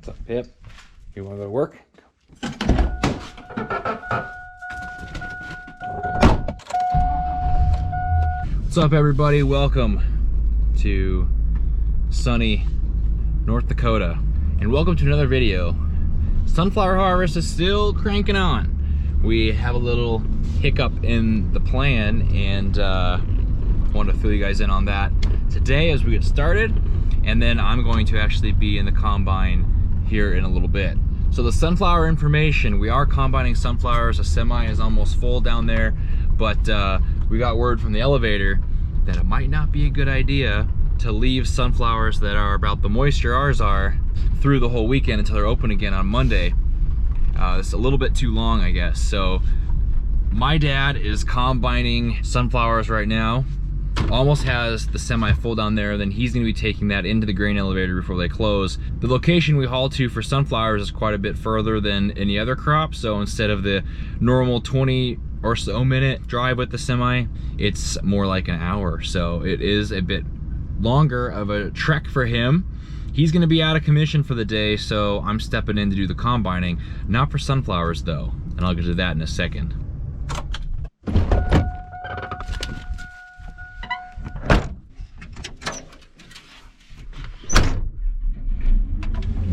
What's up, Pip? You want to go to work? What's up, everybody? Welcome to sunny North Dakota, and welcome to another video. Sunflower harvest is still cranking on. We have a little hiccup in the plan, and wanted to fill you guys in on that today as we get started, and then I'm going to actually be in the combine here in a little bit. So the sunflower information, we are combining sunflowers. A semi is almost full down there, but we got word from the elevator that it might not be a good idea to leave sunflowers that are about the moisture ours are through the whole weekend until they're open again on Monday. It's a little bit too long, I guess. So my dad is combining sunflowers right now. Almost has the semi full down there. Then he's going to be taking that into the grain elevator before they close. The location we haul to for sunflowers is quite a bit further than any other crop. So instead of the normal 20 or so minute drive with the semi, it's more like an hour. So it is a bit longer of a trek for him. He's going to be out of commission for the day, so I'm stepping in to do the combining. Not for sunflowers though, and I'll get to that in a second.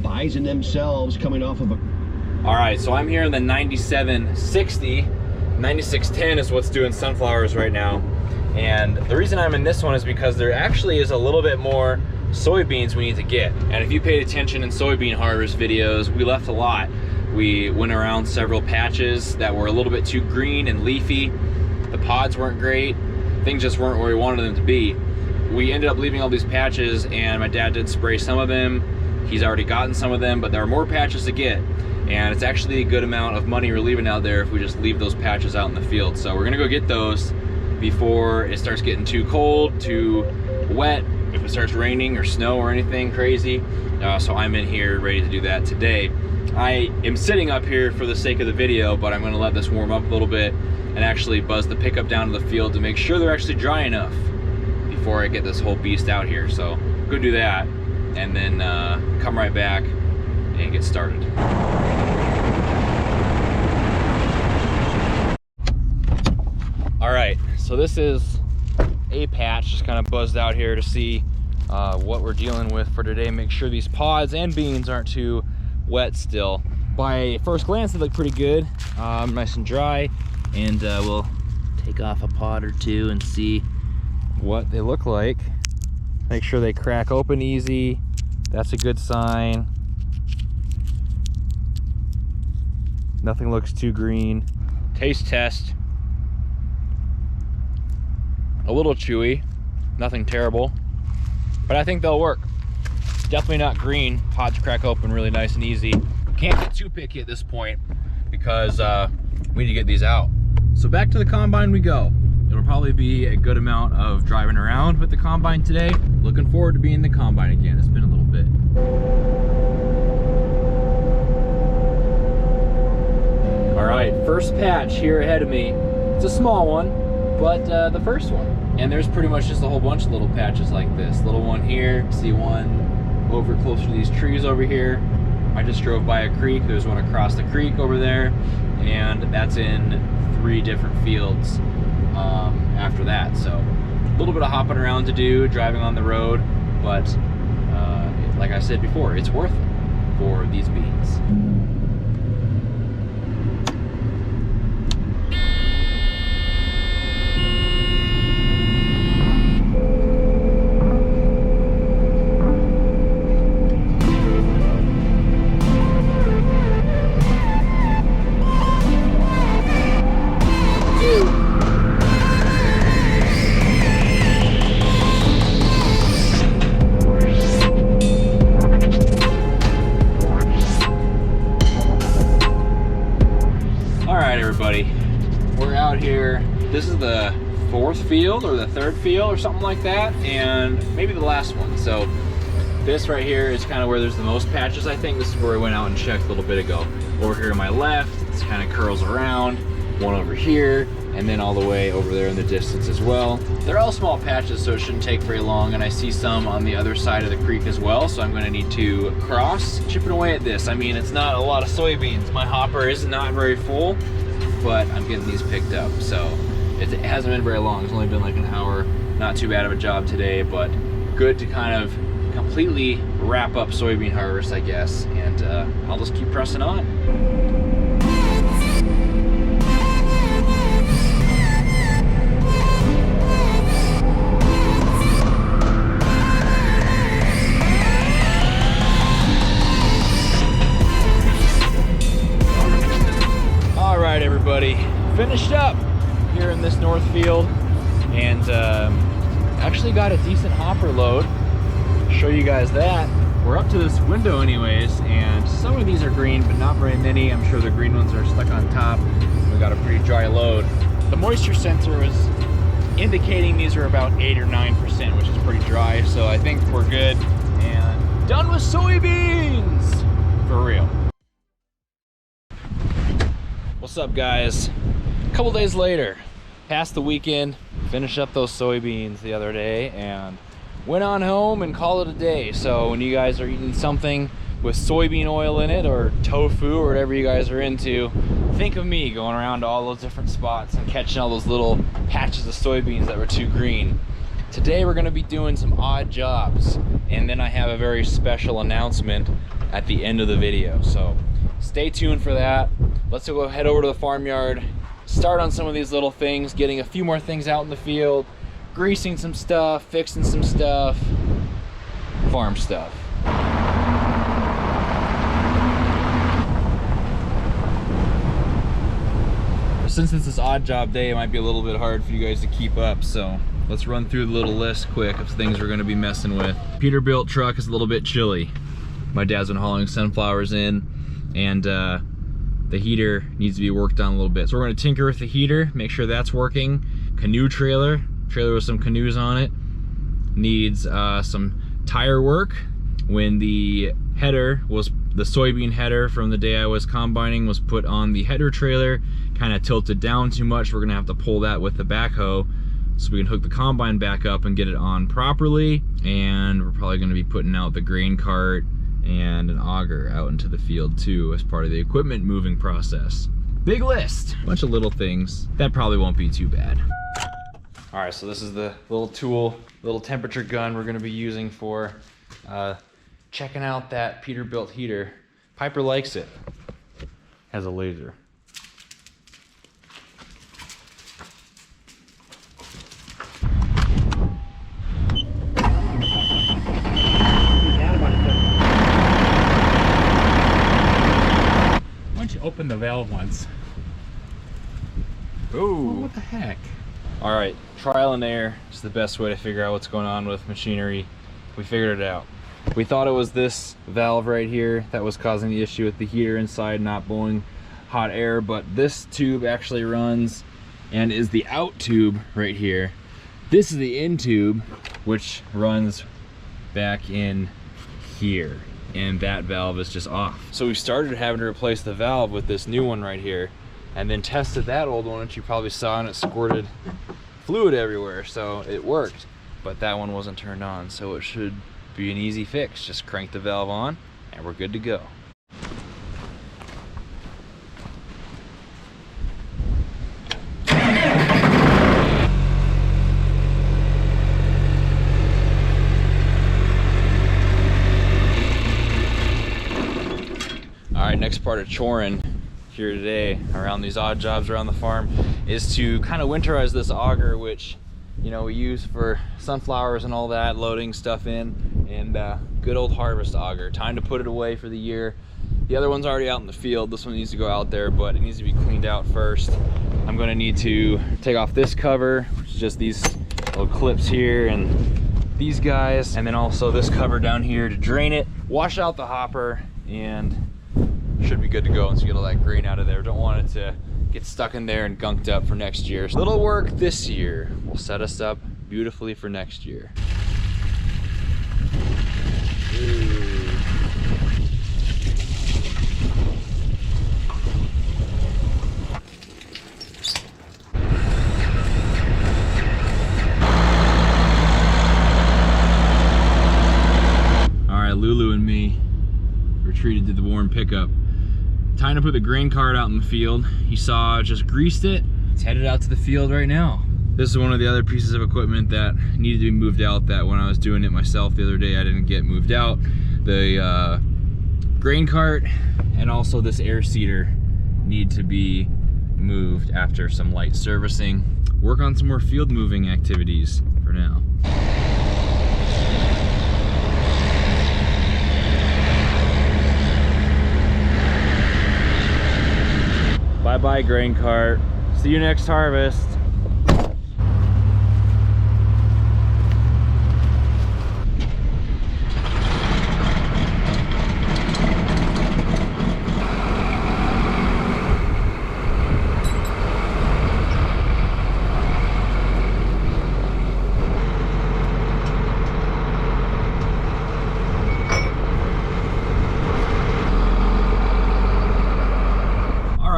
Bison themselves coming off of a... All right, so I'm here in the 9760. 9610 is what's doing sunflowers right now. And the reason I'm in this one is because there actually is a little bit more soybeans we need to get. And if you paid attention in soybean harvest videos, we left a lot. We went around several patches that were a little bit too green and leafy. The pods weren't great. Things just weren't where we wanted them to be. We ended up leaving all these patches, and my dad did spray some of them. He's already gotten some of them, but there are more patches to get. And it's actually a good amount of money we're leaving out there if we just leave those patches out in the field. So we're gonna go get those before it starts getting too cold, too wet, if it starts raining or snow or anything crazy. So I'm in here ready to do that today. I am sitting up here for the sake of the video, but I'm gonna let this warm up a little bit and actually buzz the pickup down to the field to make sure they're actually dry enough before I get this whole beast out here. So go do that, and then come right back and get started. All right, so this is a patch, just kind of buzzed out here to see what we're dealing with for today. Make sure these pods and beans aren't too wet still. By first glance, they look pretty good, nice and dry, and we'll take off a pod or two and see what they look like. Make sure they crack open easy. That's a good sign. Nothing looks too green. Taste test. A little chewy, nothing terrible, but I think they'll work. Definitely not green. Pods crack open really nice and easy. Can't get too picky at this point because we need to get these out. So back to the combine we go. It'll probably be a good amount of driving around with the combine today. Looking forward to being in the combine again. It's been a little bit. All right, first patch here ahead of me. It's a small one, but the first one. And there's pretty much just a whole bunch of little patches like this. Little one here, see one over closer to these trees over here. I just drove by a creek. There's one across the creek over there, and that's in 3 different fields after that. So a little bit of hopping around to do, driving on the road, but like I said before, it's worth it for these beans. We're out here. This is the 4th field or the 3rd field or something like that, and maybe the last one. So this right here is kind of where there's the most patches. I think this is where I went out and checked a little bit ago. Over here to my left, this kind of curls around. One over here, and then all the way over there in the distance as well. They're all small patches, so it shouldn't take very long, and I see some on the other side of the creek as well, so I'm gonna need to cross, chipping away at this. I mean, it's not a lot of soybeans. My hopper is not very full, but I'm getting these picked up, so it hasn't been very long. It's only been like an hour. Not too bad of a job today, but good to kind of completely wrap up soybean harvest, I guess, and I'll just keep pressing on. All right, everybody, finished up here in this north field, and actually got a decent hopper load. Show you guys that. We're up to this window anyways, and some of these are green, but not very many. I'm sure the green ones are stuck on top. We got a pretty dry load. The moisture sensor was indicating these are about 8 or 9%, which is pretty dry, so I think we're good. And done with soybeans! For real. What's up, guys? A couple days later, past the weekend, finished up those soybeans the other day, and went on home and called it a day. So when you guys are eating something with soybean oil in it, or tofu, or whatever you guys are into, think of me going around to all those different spots and catching all those little patches of soybeans that were too green. Today we're gonna be doing some odd jobs, and then I have a very special announcement at the end of the video. So stay tuned for that. Let's go head over to the farmyard, start on some of these little things, getting a few more things out in the field, greasing some stuff, fixing some stuff, farm stuff. Since it's this odd job day, it might be a little bit hard for you guys to keep up, so let's run through the little list quick of things we're gonna be messing with. Peterbilt truck is a little bit chilly. My dad's been hauling sunflowers in, and the heater needs to be worked on a little bit. So we're gonna tinker with the heater, make sure that's working. Canoe trailer with some canoes on it, needs some tire work. When the header was, the soybean header from the day I was combining was put on the header trailer, kind of tilted down too much. We're gonna have to pull that with the backhoe so we can hook the combine back up and get it on properly. And we're probably gonna be putting out the grain cart and an auger out into the field too as part of the equipment moving process. Big list, bunch of little things. That probably won't be too bad. All right, so this is the little tool, little temperature gun we're gonna be using for checking out that Peterbilt heater. Piper likes it. Has a laser. Why don't you open the valve once? Ooh. Oh, what the heck? All right, trial and error is the best way to figure out what's going on with machinery. We figured it out. We thought it was this valve right here that was causing the issue with the heater inside not blowing hot air, but this tube actually runs and is the out tube right here. This is the in tube, which runs back in here, and that valve is just off. So we started having to replace the valve with this new one right here, and then tested that old one, which you probably saw, and it squirted fluid everywhere, so it worked. But that one wasn't turned on, so it should be an easy fix. Just crank the valve on, and we're good to go. All right, next part of choring here today around these odd jobs around the farm is to kind of winterize this auger, which, you know, we use for sunflowers and all that, loading stuff in, and good old harvest auger. Time to put it away for the year. The other one's already out in the field. This one needs to go out there, but it needs to be cleaned out first. I'm gonna need to take off this cover, which is just these little clips here, and these guys, and then also this cover down here to drain it, wash out the hopper, and should be good to go once you get all that grain out of there. Don't want it to get stuck in there and gunked up for next year. Little work this year will set us up beautifully for next year. 2021 pickup. Tying up with a grain cart out in the field. You saw I just greased it. It's headed out to the field right now. This is one of the other pieces of equipment that needed to be moved out that when I was doing it myself the other day, I didn't get moved out. The grain cart and also this air seeder need to be moved after some light servicing. Work on some more field moving activities for now. Bye-bye grain cart. See you next harvest.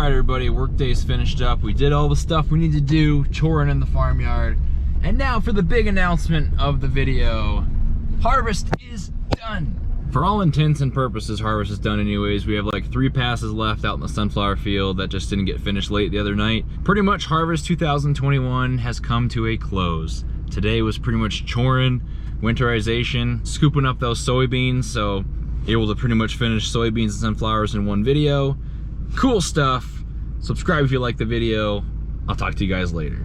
Everybody, work day's finished up. We did all the stuff we need to do, choring in the farmyard. And now for the big announcement of the video. Harvest is done. For all intents and purposes, harvest is done anyways. We have like 3 passes left out in the sunflower field that just didn't get finished late the other night. Pretty much harvest 2021 has come to a close. Today was pretty much choring, winterization, scooping up those soybeans, so able to pretty much finish soybeans and sunflowers in one video. Cool stuff. Subscribe if you like the video. I'll talk to you guys later.